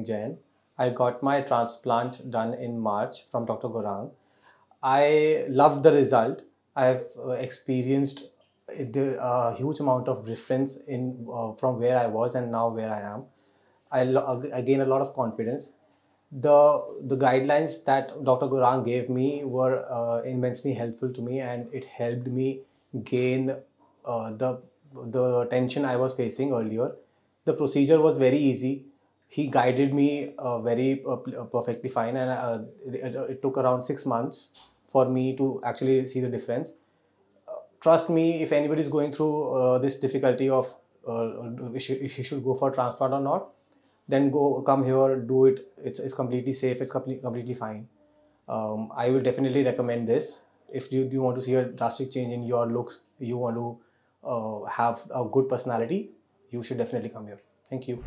Jain. I got my transplant done in March from Dr. Gaurang. I loved the result. I've experienced a huge amount of difference in from where I was and now where I am. I gained a lot of confidence. The guidelines that Dr. Gaurang gave me were immensely helpful to me, and it helped me gain the tension I was facing earlier. The procedure was very easy. He guided me perfectly fine, and it took around 6 months for me to actually see the difference. Trust me, if anybody is going through this difficulty of if he should go for transplant or not, then come here, do it. It's completely safe. It's completely fine. I will definitely recommend this. If you want to see a drastic change in your looks, you want to have a good personality, you should definitely come here. Thank you.